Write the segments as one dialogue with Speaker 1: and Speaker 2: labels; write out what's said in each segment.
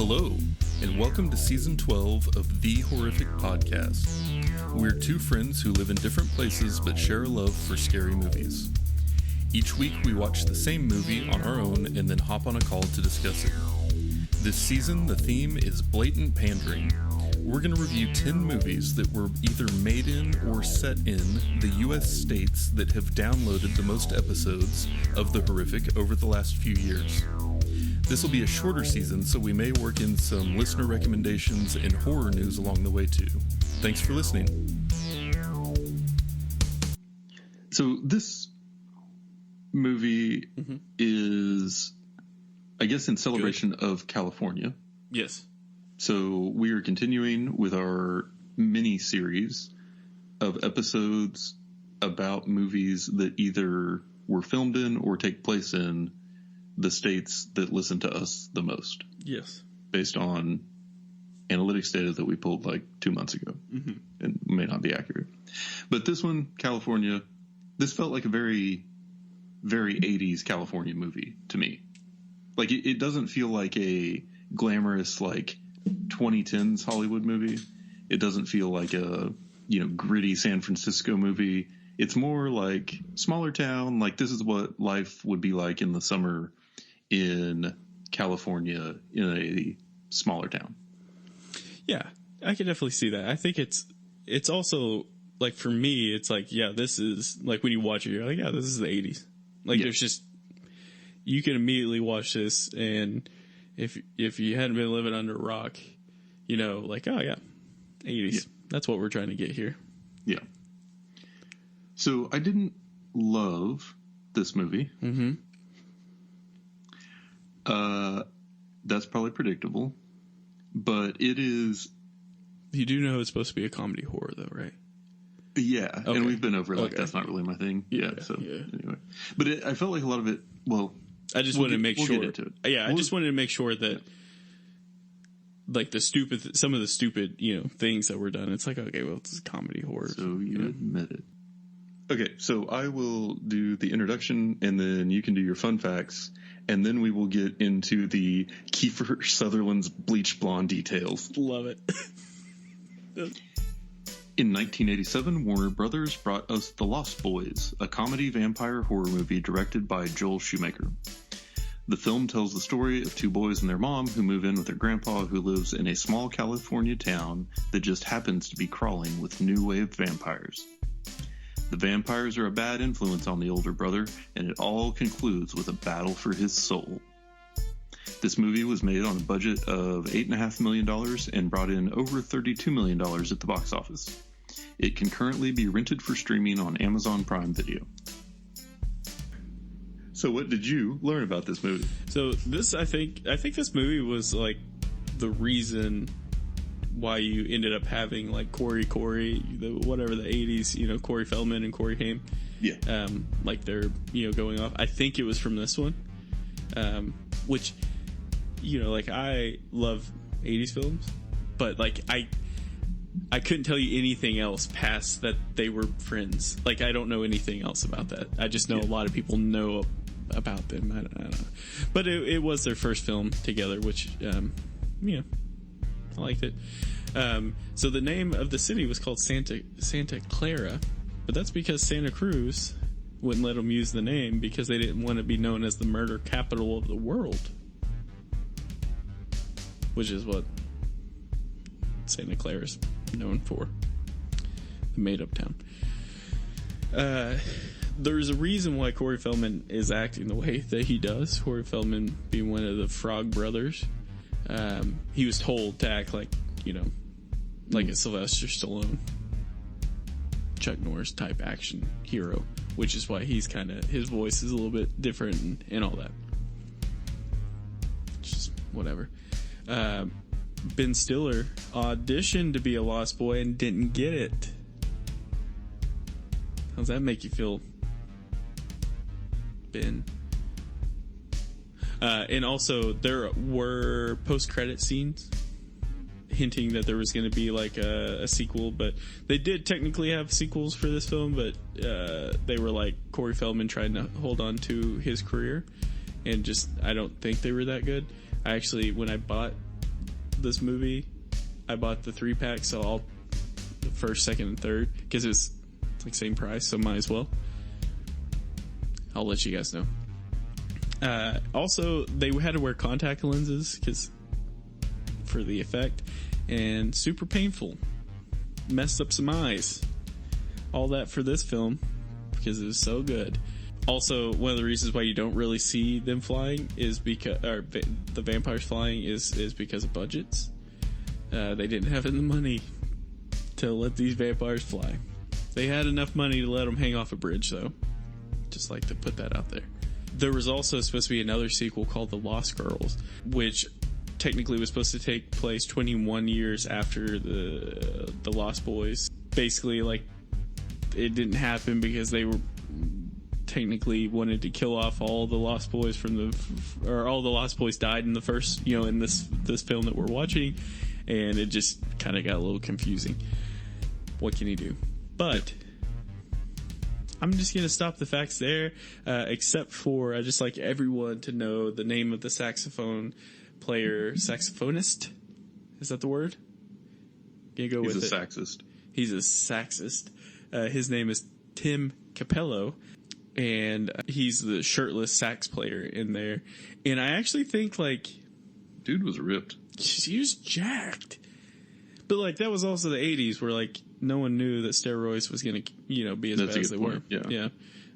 Speaker 1: Hello, and welcome to Season 12 of The Horrific Podcast. We're two friends who live in different places but share a love for scary movies. Each week we watch the same movie on our own and then hop on a call to discuss it. This season, the theme is blatant pandering. We're going to review 10 movies that were either made in or set in the U.S. states that have downloaded the most episodes of The Horrific over the last few years. This will be a shorter season, so we may work in some listener recommendations and horror news along the way too. Thanks for listening. So this movie is, I guess, in celebration of California.
Speaker 2: Yes.
Speaker 1: So we are continuing with our mini-series of episodes about movies that either were filmed in or take place in the states that listen to us the most.
Speaker 2: Yes.
Speaker 1: Based on analytics data that we pulled like 2 months ago. Mm-hmm. And may not be accurate. But this one, California, this felt like a very, very 80s California movie to me. Like it doesn't feel like a glamorous, like 2010s Hollywood movie. It doesn't feel like a, gritty San Francisco movie. It's more like smaller town. Like this is what life would be like in the summer in California in a smaller town. Yeah,
Speaker 2: I can definitely see that. I think it's also like, for me, it's like, yeah, this is like when you watch it, you're like, yeah, this is the 80s. Like there's just, you can immediately watch this, and if you hadn't been living under a rock, like, oh yeah, 80s. Yeah. That's what we're trying to get here.
Speaker 1: Yeah. So I didn't love this movie. Mm-hmm. That's probably predictable, but it is.
Speaker 2: You do know it's supposed to be a comedy horror, though, right?
Speaker 1: Yeah, okay. And we've been over like that's not really my thing. Yeah. Anyway, but I felt like a lot of it. Well,
Speaker 2: I just wanted to make sure.
Speaker 1: Get into it.
Speaker 2: Yeah, I just wanted to make sure that, like some of the stupid, things that were done. It's like, okay, well, it's comedy horror.
Speaker 1: So you admit it. Okay, so I will do the introduction, and then you can do your fun facts, and then we will get into the Kiefer Sutherland's bleach blonde details.
Speaker 2: Love it.
Speaker 1: In 1987, Warner Brothers brought us The Lost Boys, a comedy vampire horror movie directed by Joel Schumacher. The film tells the story of two boys and their mom who move in with their grandpa, who lives in a small California town that just happens to be crawling with new wave vampires. The vampires are a bad influence on the older brother, and it all concludes with a battle for his soul. This movie was made on a budget of $8.5 million and brought in over $32 million at the box office. It can currently be rented for streaming on Amazon Prime Video. So what did you learn about this movie?
Speaker 2: So this, I think this movie was like the reason why you ended up having like Corey, the 80s, Corey Feldman and Corey Haim.
Speaker 1: Yeah.
Speaker 2: Like they're, going off. I think it was from this one. Which, like I love 80s films, but like I couldn't tell you anything else past that they were friends. Like I don't know anything else about that. I just know a lot of people know about them. I don't know. But it was their first film together, which, I liked it. So the name of the city was called Santa Clara, but that's because Santa Cruz wouldn't let them use the name because they didn't want to be known as the murder capital of the world, which is what Santa Clara's known for, the made-up town. There's a reason why Corey Feldman is acting the way that he does. Corey Feldman being one of the Frog brothers. He was told to act like, like a Sylvester Stallone, Chuck Norris type action hero, which is why he's his voice is a little bit different and all that. Just whatever. Ben Stiller auditioned to be a Lost Boy and didn't get it. How does that make you feel, Ben? And also, there were post-credit scenes hinting that there was going to be like a sequel, but they did technically have sequels for this film, but they were like Corey Feldman trying to hold on to his career, and just I don't think they were that good. I actually, when I bought this movie, I bought the 3-pack, so all the first, second, and third, because it's like same price, so might as well. I'll let you guys know. Also, they had to wear contact lenses for the effect, and super painful. Messed up some eyes. All that for this film because it was so good. Also, one of the reasons why you don't really see them flying is because, or the vampires flying is because of budgets. They didn't have the money to let these vampires fly. They had enough money to let them hang off a bridge, though. Just like to put that out there. There was also supposed to be another sequel called The Lost Girls, which technically was supposed to take place 21 years after the Lost Boys. Basically, like, it didn't happen because they were technically wanted to kill off all the Lost Boys or all the Lost Boys died in the first, in this film that we're watching, and it just kind of got a little confusing. What can you do? But I'm just going to stop the facts there, except for I just like everyone to know the name of the saxophonist. Is that the word? He's
Speaker 1: a saxist.
Speaker 2: He's a saxist. His name is Tim Capello, and he's the shirtless sax player in there. And I actually think, like,
Speaker 1: dude was ripped.
Speaker 2: He was jacked. But, like, that was also the 80s where, like, no one knew that steroids was going to, be as bad as they were.
Speaker 1: Yeah.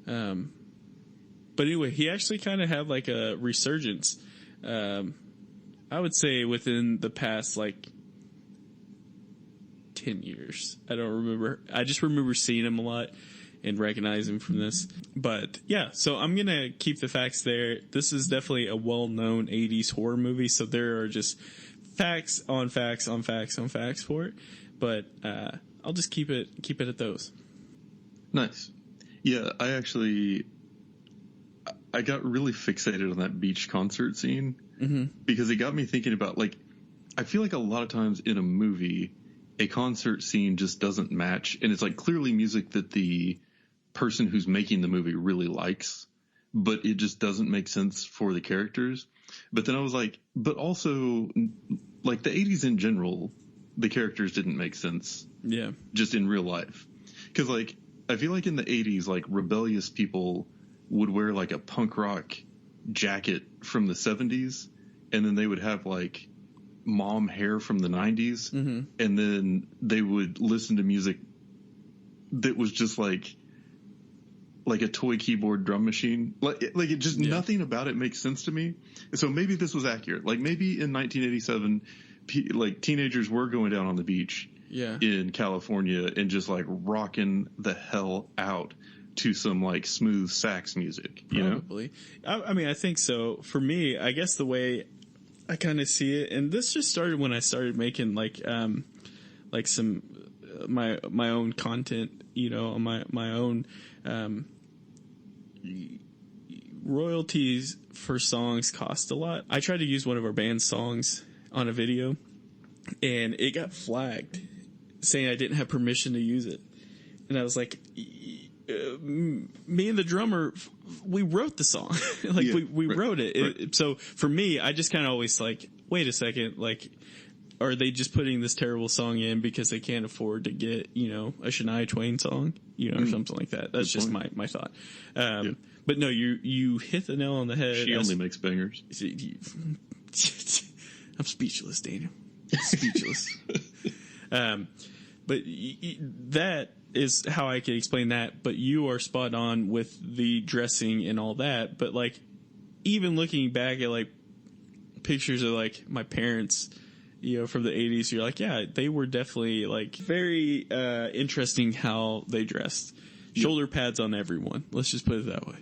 Speaker 2: But anyway, he actually kind of had, like, a resurgence. I would say within the past, like, 10 years. I don't remember. I just remember seeing him a lot and recognizing him from this. But, yeah, so I'm going to keep the facts there. This is definitely a well-known 80s horror movie, so there are just facts on facts on facts on facts for it. But I'll just keep it at those.
Speaker 1: Nice. Yeah, I got really fixated on that beach concert scene because it got me thinking about, like, I feel like a lot of times in a movie, a concert scene just doesn't match. And it's like clearly music that the person who's making the movie really likes, but it just doesn't make sense for the characters. But then I was like, but also, like, the 80s in general, the characters didn't make sense.
Speaker 2: Yeah. Just
Speaker 1: in real life. Because, like, I feel like in the 80s, like, rebellious people would wear, like, a punk rock jacket from the 70s, and then they would have, like, mom hair from the 90s, and then they would listen to music that was just like a toy keyboard drum machine. Like it just nothing about it makes sense to me. So maybe this was accurate. Like, maybe in 1987, like, teenagers were going down on the beach in California and just, like, rocking the hell out to some, like, smooth sax music,
Speaker 2: Probably. I mean, I think so. For me, I guess the way I kind of see it, and this just started when I started making, like some my own content, on my own royalties for songs cost a lot. I tried to use one of our band's songs on a video, and it got flagged saying I didn't have permission to use it. And I was like, me and the drummer, we wrote the song. Like, we wrote it.
Speaker 1: Right.
Speaker 2: So for me, I just kind of always like, wait a second, like, are they just putting this terrible song in because they can't afford to get, a Shania Twain song, or something like that? That's just my thought. But no, you hit the nail on the head.
Speaker 1: She only makes bangers.
Speaker 2: I'm speechless, Daniel. Speechless. But that is how I can explain that. But you are spot on with the dressing and all that. But, like, even looking back at, like, pictures of, like, my parents, from the 80s, you're like, yeah, they were definitely, like, very interesting how they dressed. Shoulder pads on everyone. Let's just put it that way.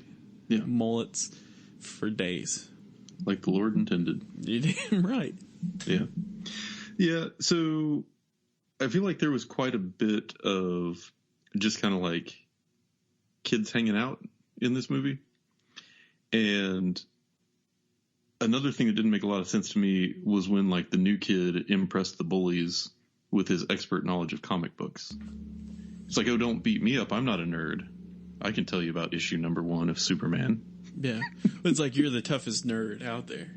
Speaker 1: Yeah.
Speaker 2: Mullets for days.
Speaker 1: Like the Lord intended.
Speaker 2: Right.
Speaker 1: Yeah. Yeah, so I feel like there was quite a bit of just kind of, like, kids hanging out in this movie. And another thing that didn't make a lot of sense to me was when, like, the new kid impressed the bullies with his expert knowledge of comic books. It's like, oh, don't beat me up. I'm not a nerd. I can tell you about issue number 1 of Superman.
Speaker 2: Yeah. It's like, you're the toughest nerd out there.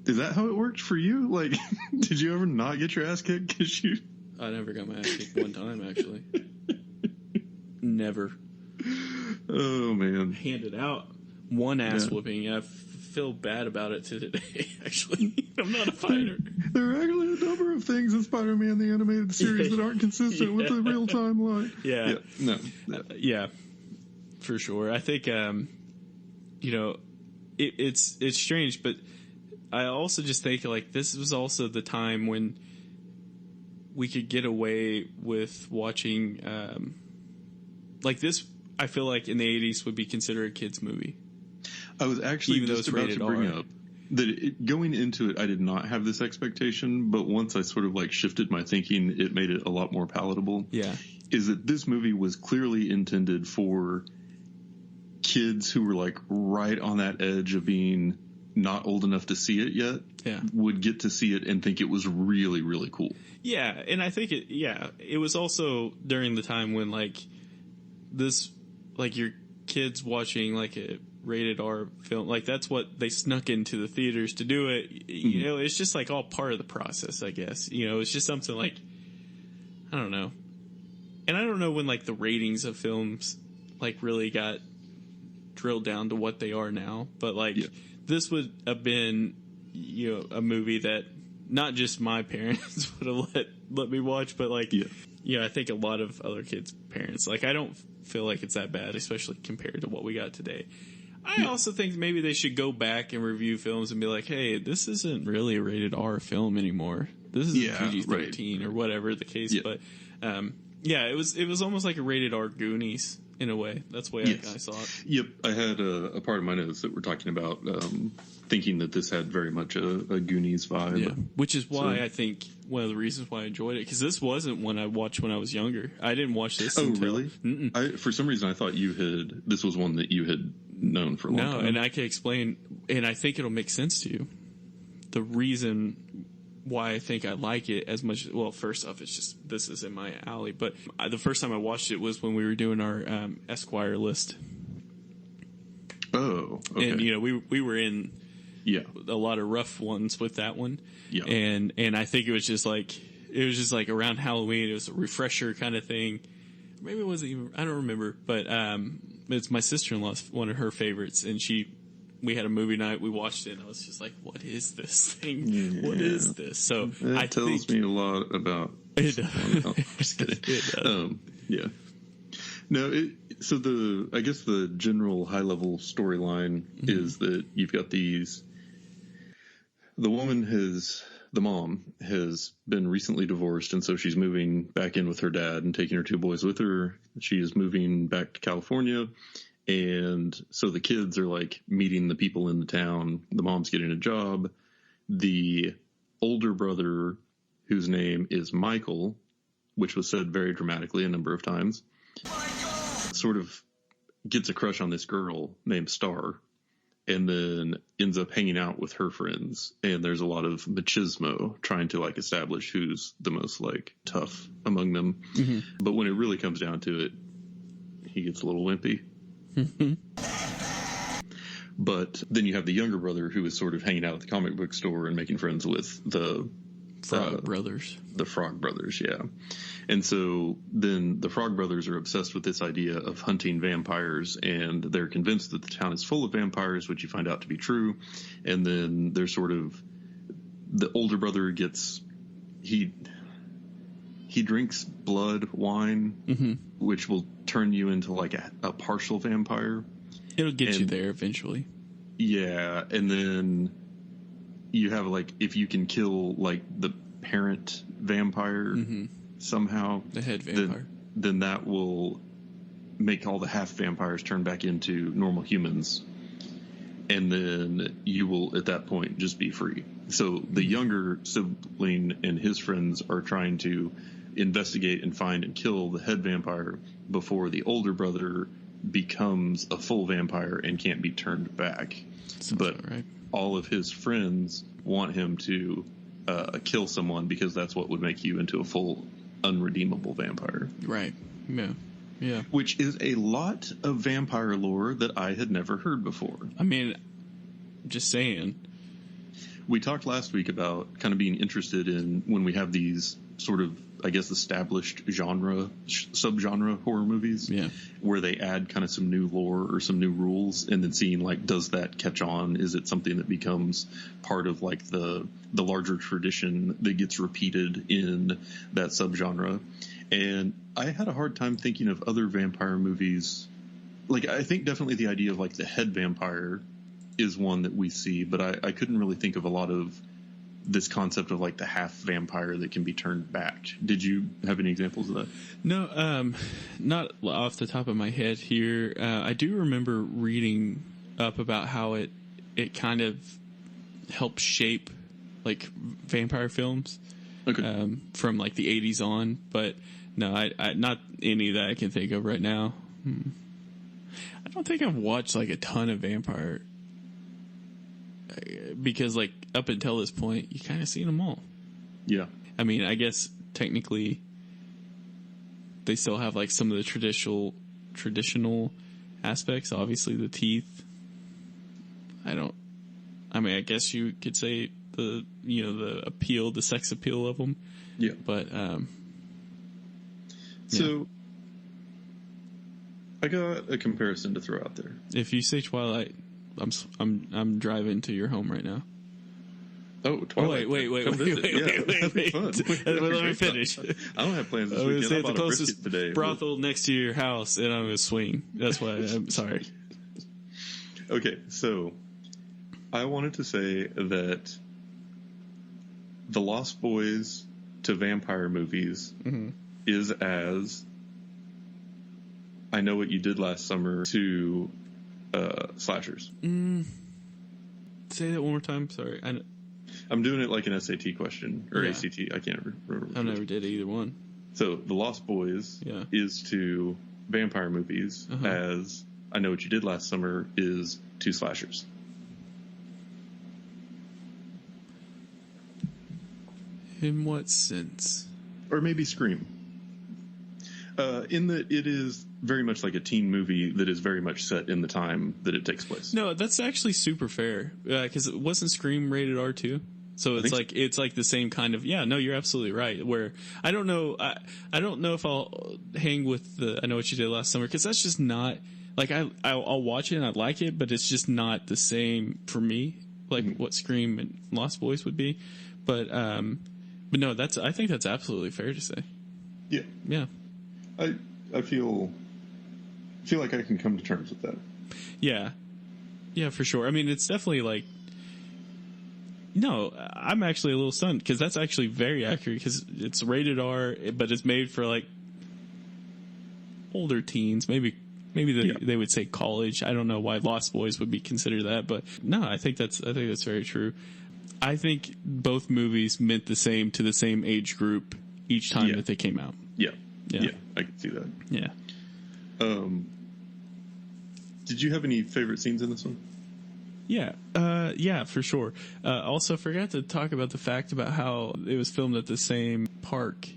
Speaker 1: Is that how it worked for you? Like, did you ever not get your ass kicked? Because you...
Speaker 2: I never got my ass kicked one time, actually. Never.
Speaker 1: Oh, man.
Speaker 2: Handed out one ass whooping. I feel bad about it to today, actually. I'm not a fighter.
Speaker 1: There are actually a number of things in Spider-Man the Animated Series that aren't consistent with the real-time life.
Speaker 2: Yeah.
Speaker 1: No.
Speaker 2: Yeah, for sure. I think, it's strange, but I also just think, like, this was also the time when we could get away with watching, like, this, I feel like, in the 80s would be considered a kid's movie.
Speaker 1: I was actually just about to bring up that going into it, I did not have this expectation, but once I sort of, like, shifted my thinking, it made it a lot more palatable.
Speaker 2: Yeah.
Speaker 1: Is that this movie was clearly intended for kids who were, like, right on that edge of being not old enough to see it yet, would get to see it and think it was really, really cool.
Speaker 2: Yeah, and I think it was also during the time when, like, this, like, your kids watching, like, a rated R film, like, that's what they snuck into the theaters to do it. You know, it's just, like, all part of the process, I guess. You know, it's just something like, I don't know. And I don't know when, like, the ratings of films, like, really got drilled down to what they are now, but, like, this would have been, you know, a movie that not just my parents would have let me watch, but, like, I think a lot of other kids' parents. Like, I don't feel like it's that bad, especially compared to what we got today. I also think maybe they should go back and review films and be like, hey, this isn't really a rated R film anymore. This is PG-13 or whatever the case. But, it was almost like a rated R Goonies in a way. That's the way I saw it.
Speaker 1: Yep. I had a part of my notes that were talking about thinking that this had very much a Goonies vibe.
Speaker 2: Yeah. Which is why I think one of the reasons why I enjoyed it, because this wasn't one I watched when I was younger. I didn't watch this until...
Speaker 1: really? For some reason, I thought this was one that you had known for a long time.
Speaker 2: No, and I can explain, and I think it'll make sense to you. The reason why I think I like it as much... Well, first off, it's just, this is in my alley, but the first time I watched it was when we were doing our Esquire list.
Speaker 1: Oh, okay.
Speaker 2: And, you know, we were in... a lot of rough ones with that one. Yeah. And I think it was just like around Halloween, it was a refresher kind of thing. Maybe it wasn't even, I don't remember, but it's my sister-in-law's one of her favorites, and we had a movie night, we watched it, and I was just like, what is this thing? Yeah. What is this? So
Speaker 1: it tells me a lot about
Speaker 2: it.
Speaker 1: No, I'm just kidding. It does. Yeah. No, so I guess the general high-level storyline is that you've got these... The mom has been recently divorced, and so she's moving back in with her dad and taking her two boys with her. She is moving back to California, and so the kids are, like, meeting the people in the town. The mom's getting a job. The older brother, whose name is Michael, which was said very dramatically a number of times, sort of gets a crush on this girl named Star, and then ends up hanging out with her friends. And there's a lot of machismo trying to, like, establish who's the most, like, tough among them. But when it really comes down to it, he gets a little wimpy. But then you have the younger brother who is sort of hanging out at the comic book store and making friends with the
Speaker 2: Frog Brothers.
Speaker 1: The Frog Brothers, yeah. And so then the Frog Brothers are obsessed with this idea of hunting vampires, and they're convinced that the town is full of vampires, which you find out to be true. And then they're sort of, the older brother gets, he drinks blood wine, which will turn you into, like, a partial vampire.
Speaker 2: It'll get you there eventually.
Speaker 1: Yeah, and then you have, like, if you can kill, like, the parent vampire somehow,
Speaker 2: the head vampire,
Speaker 1: then that will make all the half vampires turn back into normal humans, and then you will at that point just be free. So the younger sibling and his friends are trying to investigate and find and kill the head vampire before the older brother becomes a full vampire and can't be turned back. But all of his friends want him to kill someone because that's what would make you into a full unredeemable vampire.
Speaker 2: Right. Yeah. Yeah.
Speaker 1: Which is a lot of vampire lore that I had never heard before.
Speaker 2: I mean, just saying.
Speaker 1: We talked last week about kind of being interested in when we have these sort of, I guess, established subgenre horror movies, where they add kind of some new lore or some new rules, and then seeing like, does that catch on? Is it something that becomes part of like the larger tradition that gets repeated in that subgenre? And I had a hard time thinking of other vampire movies. Like, I think definitely the idea of like the head vampire is one that we see, but I couldn't really think of a lot of this concept of like the half vampire that can be turned back. Did you have any examples of that?
Speaker 2: No, not off the top of my head here. I do remember reading up about how it kind of helped shape like vampire films, from like the 80s on. But no, I not any that I can think of right now. I don't think I've watched like a ton of vampire, because like up until this point you kind of seen them all.
Speaker 1: Yeah,
Speaker 2: I mean, I guess technically they still have like some of the traditional aspects, obviously the teeth. I guess you could say the appeal, the sex appeal of them.
Speaker 1: Yeah,
Speaker 2: but
Speaker 1: so I got a comparison to throw out there.
Speaker 2: If you say Twilight, I'm driving to your home right now.
Speaker 1: Oh, Twilight.
Speaker 2: Wait. Let me finish.
Speaker 1: I don't have plans this weekend.
Speaker 2: Say the closest today, brothel next to your house, and I'm going to swing. That's why I'm sorry.
Speaker 1: Okay, so I wanted to say that the Lost Boys to vampire movies is as I Know What You Did Last Summer to slashers.
Speaker 2: Say that one more time. Sorry.
Speaker 1: I'm doing it like an SAT question or ACT. I can't remember.
Speaker 2: I never did either one.
Speaker 1: So The Lost Boys is to vampire movies as I Know What You Did Last Summer is to slashers.
Speaker 2: In what sense?
Speaker 1: Or maybe Scream. In that it is very much like a teen movie that is very much set in the time that it takes place.
Speaker 2: No, that's actually super fair, because it wasn't Scream rated R too. So it's like the same kind of, no, you're absolutely right. Where I don't know if I'll hang with the I Know What You Did Last Summer, because that's just not like I'll watch it and I like it, but it's just not the same for me like what Scream and Lost Boys would be. But no, I think that's absolutely fair to say. Yeah.
Speaker 1: I feel like I can come to terms with that.
Speaker 2: Yeah, for sure. I mean, it's definitely like, no, I'm actually a little stunned, because that's actually very accurate, because it's rated R, but it's made for like older teens, maybe they would say college. I don't know why Lost Boys would be considered that, but no, I think that's very true. I think both movies meant the same to the same age group each time that they came out. Yeah, I can see that. Yeah.
Speaker 1: Did you have any favorite scenes in this one?
Speaker 2: Yeah, for sure. Also forgot to talk about the fact about how it was filmed at the same park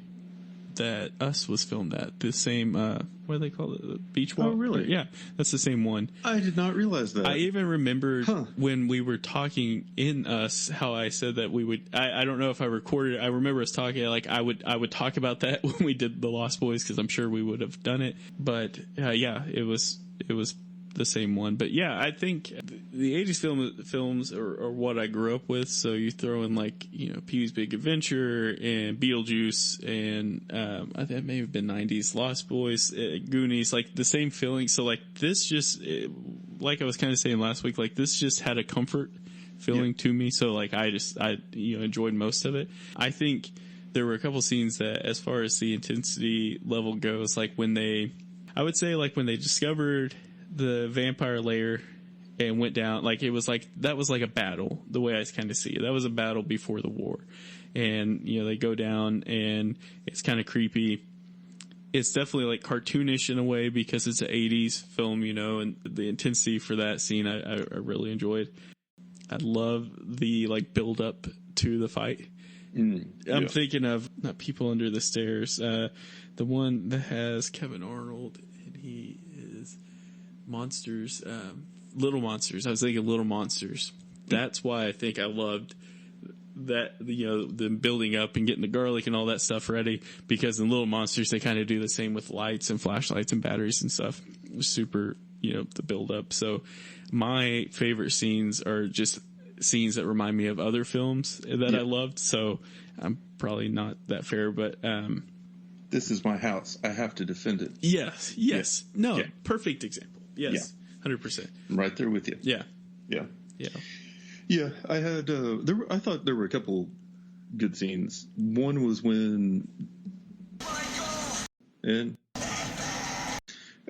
Speaker 2: that Us was filmed at. The same, what do they call it? The beach walk?
Speaker 1: Oh, really?
Speaker 2: Yeah, that's the same one.
Speaker 1: I did not realize that.
Speaker 2: I even remembered when we were talking in Us, how I said that we would, I don't know if I recorded it. I remember us talking, like I would talk about that when we did The Lost Boys, because I'm sure we would have done it. But it was the same one. But yeah, I think the 80s films are what I grew up with. So you throw in like, Pee-wee's Big Adventure and Beetlejuice and I think it may have been 90s Lost Boys, Goonies, like the same feeling. So like this just, like I was kind of saying last week, like this just had a comfort feeling to me. So like I enjoyed most of it. I think there were a couple scenes that, as far as the intensity level goes, like when they discovered the vampire lair and went down, like it was like that was like a battle, the way I kind of see it. That was a battle before the war, and they go down and it's kind of creepy. It's definitely like cartoonish in a way because it's an 80s film, and the intensity for that scene I really enjoyed. I love the like build up to the fight. I'm thinking of not People Under the Stairs, the one that has Kevin Arnold and he is Monsters, Little Monsters. I was thinking Little Monsters. That's why I think I loved them building up and getting the garlic and all that stuff ready, because in Little Monsters they kind of do the same with lights and flashlights and batteries and stuff. Super, the build up. So my favorite scenes are just scenes that remind me of other films that I loved. So I'm probably not that fair, but
Speaker 1: this is my house. I have to defend it.
Speaker 2: Yes. Yeah. No, yeah. Perfect example. Yes. Yeah. 100%.
Speaker 1: I'm right there with you.
Speaker 2: Yeah.
Speaker 1: Yeah. I had I thought there were a couple good scenes. One was when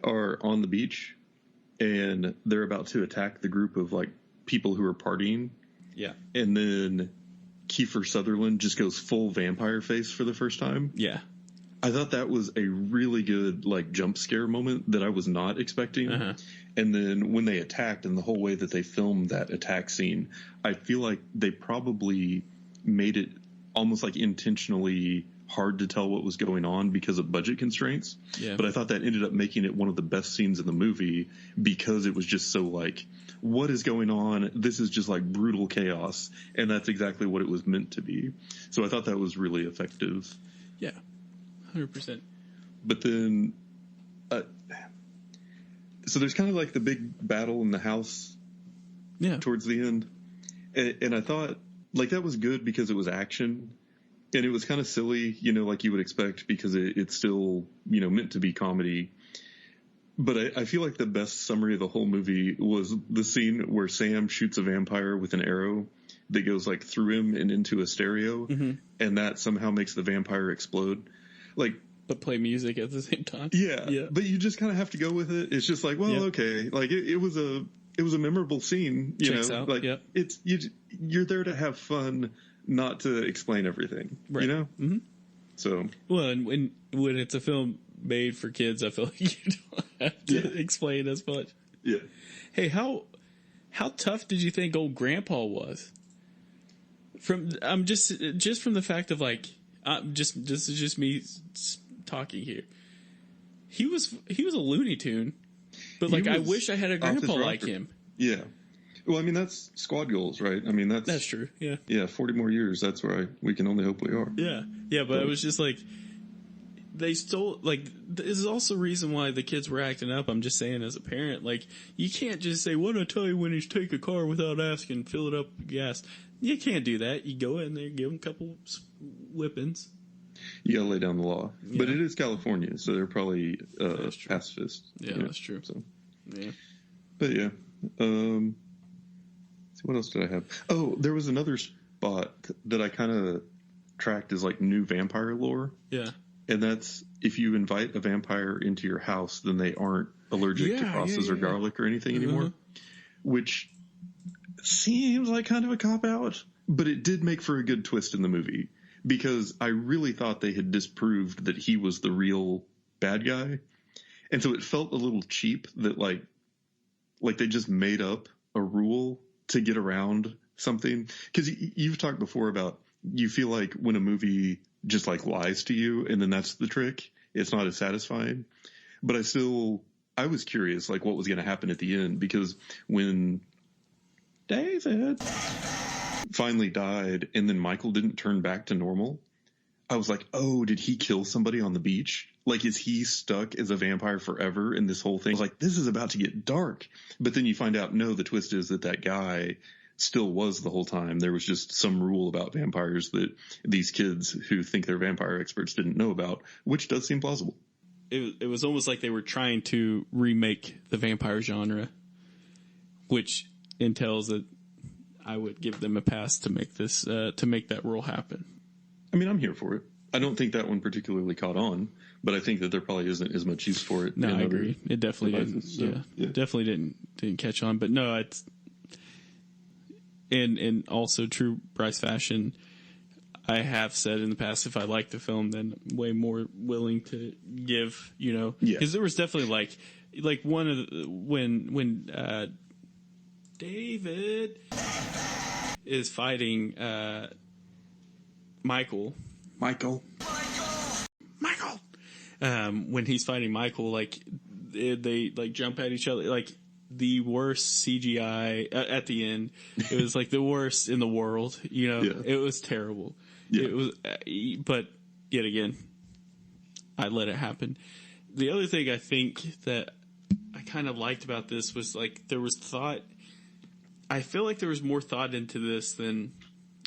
Speaker 1: are on the beach and they're about to attack the group of like people who are partying.
Speaker 2: Yeah.
Speaker 1: And then Kiefer Sutherland just goes full vampire face for the first time.
Speaker 2: Yeah.
Speaker 1: I thought that was a really good like jump scare moment that I was not expecting.
Speaker 2: Uh-huh.
Speaker 1: And then when they attacked and the whole way that they filmed that attack scene, I feel like they probably made it almost like intentionally hard to tell what was going on because of budget constraints.
Speaker 2: Yeah.
Speaker 1: But I thought that ended up making it one of the best scenes in the movie because it was just so like, what is going on? This is just like brutal chaos. And that's exactly what it was meant to be. So I thought that was really effective.
Speaker 2: Yeah. 100%.
Speaker 1: But then, so there's kind of like the big battle in the house towards the end. And I thought like that was good because it was action and it was kind of silly, like you would expect because it's still, meant to be comedy. But I feel like the best summary of the whole movie was the scene where Sam shoots a vampire with an arrow that goes like through him and into a stereo. Mm-hmm. And that somehow makes the vampire explode. Like,
Speaker 2: but play music at the same time.
Speaker 1: Yeah. But you just kind of have to go with it. It's just like, well, okay. Like it was a memorable scene,
Speaker 2: Checks out.
Speaker 1: Like you're there to have fun, not to explain everything,
Speaker 2: right.
Speaker 1: Mm-hmm. So,
Speaker 2: well, and when it's a film made for kids, I feel like you don't have to explain as much.
Speaker 1: Yeah.
Speaker 2: Hey, how tough did you think old Grandpa was? Just from the fact of like, this is just me talking here. He was a Looney Tune, but like I wish I had a grandpa like him.
Speaker 1: Yeah. Well, I mean that's squad goals, right? I mean that's
Speaker 2: true. Yeah.
Speaker 1: Yeah, 40 more years. That's where we can only hope we are.
Speaker 2: Yeah. Yeah, but it was just like they stole. Like this is also the reason why the kids were acting up. I'm just saying as a parent, like you can't just say, "What I tell you when you take a car without asking, fill it up with gas." You can't do that. You go in there, give them a couple whippings.
Speaker 1: You gotta lay down the law. Yeah. But it is California, so they're probably pacifists.
Speaker 2: Yeah, that's true.
Speaker 1: So.
Speaker 2: Yeah.
Speaker 1: But yeah. What else did I have? Oh, there was another spot that I kind of tracked as like new vampire lore.
Speaker 2: Yeah.
Speaker 1: And that's if you invite a vampire into your house, then they aren't allergic to pastas or garlic or anything anymore. Which seems like kind of a cop-out, but it did make for a good twist in the movie. Because I really thought they had disproved that he was the real bad guy. And so it felt a little cheap that like they just made up a rule to get around something. Because you've talked before about you feel like when a movie just like lies to you and then that's the trick, it's not as satisfying. But I was curious like what was going to happen at the end, because when David finally died and then Michael didn't turn back to normal, I was like, oh, did he kill somebody on the beach? Like, is he stuck as a vampire forever in this whole thing? I was like, this is about to get dark. But then you find out, no, the twist is that guy still was the whole time. There was just some rule about vampires that these kids who think they're vampire experts didn't know about, which does seem plausible.
Speaker 2: It was almost like they were trying to remake the vampire genre, which entails that I would give them a pass to make this to make that rule happen.
Speaker 1: I mean, I'm here for it. I don't think that one particularly caught on, but I think that there probably isn't as much use for it.
Speaker 2: No, I agree. It definitely didn't. So, definitely didn't catch on. But no, it's in also true Bryce fashion. I have said in the past, if I like the film, then I'm way more willing to give. Because there was definitely like one of the, when David is fighting Michael. When he's fighting Michael, like they like jump at each other. Like the worst CGI at the end. It was like the worst in the world. It was terrible. Yeah. It was, but yet again, I let it happen. The other thing I think that I kind of liked about this was like there was thought. I feel like there was more thought into this than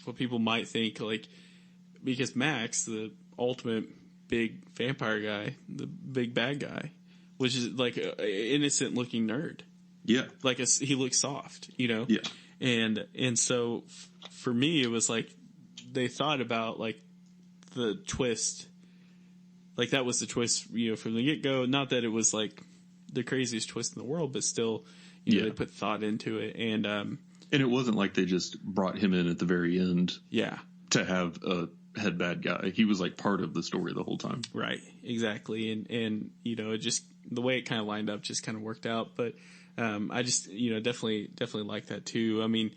Speaker 2: what people might think. Like, because Max, the ultimate big vampire guy, the big bad guy, which is like an innocent looking nerd.
Speaker 1: Yeah.
Speaker 2: Like he looks soft,
Speaker 1: Yeah.
Speaker 2: And so for me, it was like they thought about like the twist. Like that was the twist, from the get go. Not that it was like the craziest twist in the world, but still, they put thought into it. And
Speaker 1: it wasn't like they just brought him in at the very end.
Speaker 2: Yeah.
Speaker 1: To have a head bad guy. He was like part of the story the whole time.
Speaker 2: Right. Exactly. And it just, the way it kind of lined up just kind of worked out. But I just, definitely like that too. I mean,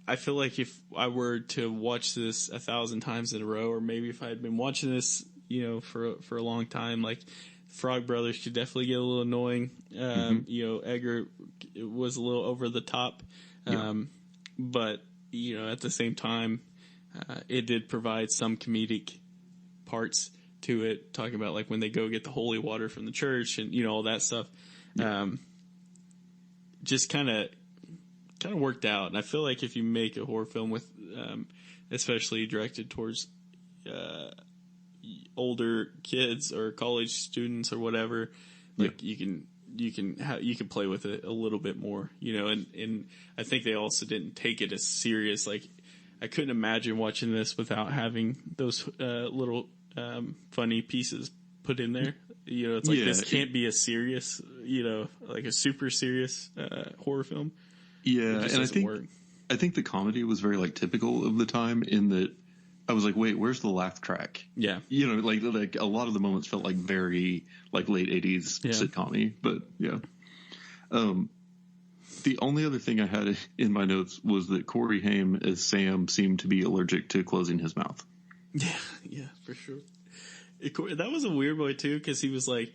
Speaker 2: I feel like if I were to watch this 1,000 times in a row, or maybe if I had been watching this, for a long time, like Frog Brothers could definitely get a little annoying. Edgar was a little over the top. But, at the same time, it did provide some comedic parts to it, talking about like when they go get the holy water from the church and, all that stuff. Just kind of worked out. And I feel like if you make a horror film with, especially directed towards, older kids or college students or whatever, like you can play with it a little bit more, and I think they also didn't take it as serious. Like I couldn't imagine watching this without having those little funny pieces put in there. It's like this can't be a serious, like a super serious horror film.
Speaker 1: Yeah, and I think the comedy was very like typical of the time in that I was like, wait, where's the laugh track?
Speaker 2: Yeah.
Speaker 1: Like a lot of the moments felt like very like late 80s sitcom-y, but yeah. The only other thing I had in my notes was that Corey Haim as Sam seemed to be allergic to closing his mouth.
Speaker 2: Yeah, for sure. That was a weird boy too, because he was like,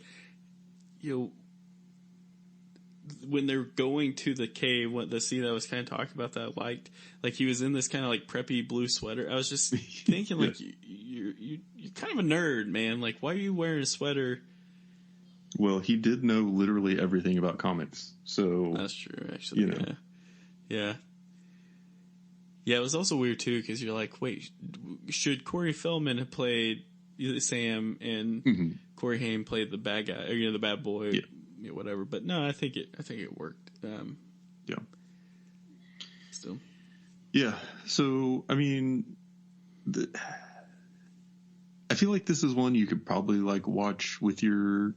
Speaker 2: when they're going to the cave, the scene I was kind of talking about that I liked, like he was in this kind of like preppy blue sweater. I was just thinking like, you're kind of a nerd, man. Like, why are you wearing a sweater?
Speaker 1: Well, he did know literally everything about comics, so
Speaker 2: that's true. Actually, yeah. It was also weird too, because you're like, wait, should Corey Feldman have played Sam and Corey Haim played the bad guy, or the bad boy? Yeah. Whatever, but no, I think it worked. Still.
Speaker 1: Yeah. So, I mean, I feel like this is one you could probably like watch with your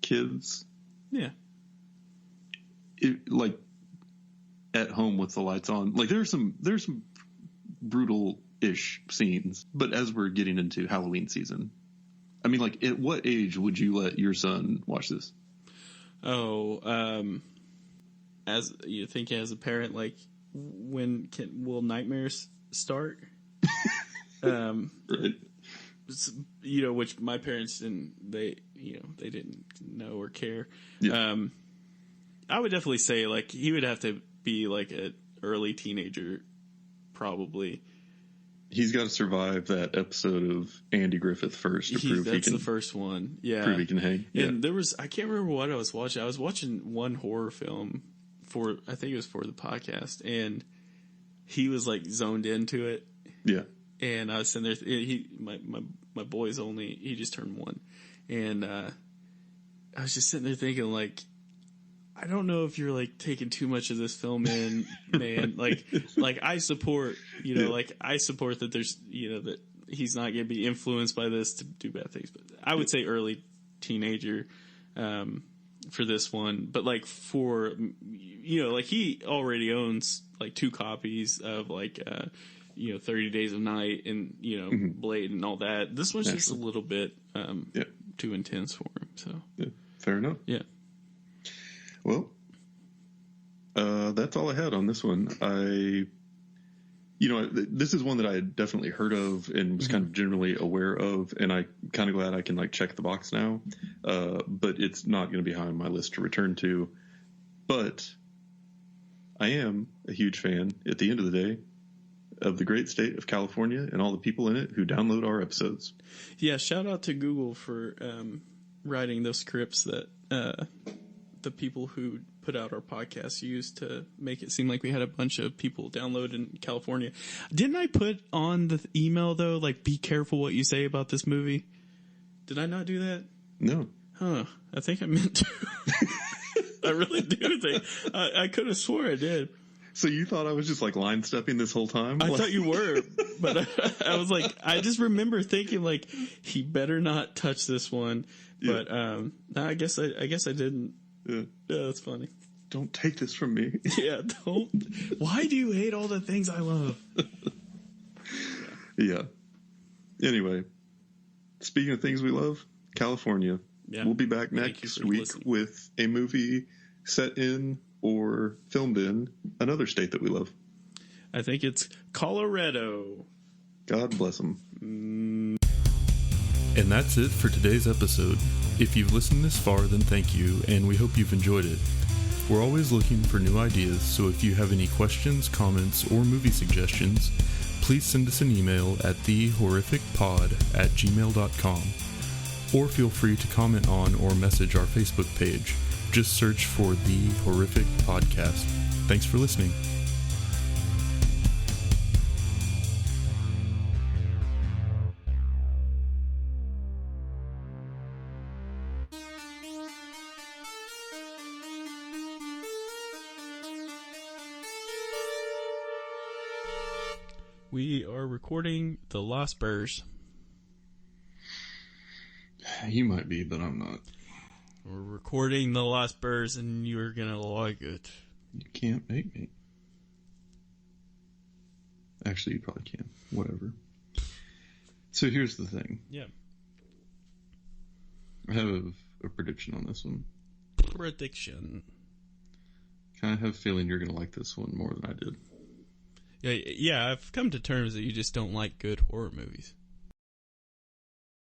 Speaker 1: kids.
Speaker 2: Yeah.
Speaker 1: Like at home with the lights on. Like there's some brutal-ish scenes, but as we're getting into Halloween season, I mean, like at what age would you let your son watch this?
Speaker 2: As you think as a parent, like will nightmares start?
Speaker 1: Right.
Speaker 2: Which my parents didn't, they didn't know or care.
Speaker 1: Yeah.
Speaker 2: I would definitely say like he would have to be like an early teenager, probably.
Speaker 1: He's got to survive that episode of Andy Griffith first to prove
Speaker 2: that's the first one. Yeah.
Speaker 1: Prove he can hang. Yeah.
Speaker 2: And I can't remember what I was watching. I was watching one horror film I think it was for the podcast, and he was like zoned into it.
Speaker 1: Yeah.
Speaker 2: And I was sitting there, my boy's he just turned 1. And, I was just sitting there thinking like, I don't know if you're like taking too much of this film in, man. like I support, like I support that there's, that he's not going to be influenced by this to do bad things. But I would say early teenager for this one. But like for, like he already owns like 2 copies of like, 30 Days of Night and, Blade and all that. This one's just a little bit too intense for him. So
Speaker 1: yeah, fair enough.
Speaker 2: Yeah.
Speaker 1: Well, that's all I had on this one. This is one that I had definitely heard of and was kind of generally aware of, and I'm kind of glad I can like check the box now. But it's not going to be high on my list to return to. But I am a huge fan, at the end of the day, of the great state of California and all the people in it who download our episodes.
Speaker 2: Yeah, shout out to Google for writing those scripts that the people who put out our podcast used to make it seem like we had a bunch of people download in California. Didn't I put on the email, though, like, be careful what you say about this movie? Did I not do that?
Speaker 1: No.
Speaker 2: Huh. I think I meant to. I really do think. I could have swore I did.
Speaker 1: So you thought I was just like line stepping this whole time?
Speaker 2: I thought you were, but I was like, I just remember thinking like, he better not touch this one. But no, I guess I didn't. Yeah, that's funny.
Speaker 1: Don't take this from me.
Speaker 2: Yeah, don't. Why do you hate all the things I love?
Speaker 1: Yeah. Anyway, speaking of things we love, California. Yeah. We'll be back next week with a movie set in or filmed in another state that we love.
Speaker 2: I think it's Colorado.
Speaker 1: God bless them.
Speaker 3: And that's it for today's episode. If you've listened this far, then thank you, and we hope you've enjoyed it. We're always looking for new ideas, so if you have any questions, comments, or movie suggestions, please send us an email at thehorrificpod@gmail.com, or feel free to comment on or message our Facebook page. Just search for The Horrific Podcast. Thanks for listening.
Speaker 2: We are recording The Lost Burrs.
Speaker 1: You might be, but I'm not.
Speaker 2: We're recording The Lost Burrs, and you're gonna like it.
Speaker 1: You can't make me. Actually, you probably can. Whatever. So here's the thing.
Speaker 2: Yeah.
Speaker 1: I have a prediction on this one.
Speaker 2: Prediction.
Speaker 1: Kind of have a feeling you're gonna like this one more than I did.
Speaker 2: Yeah, I've come to terms that you just don't like good horror movies.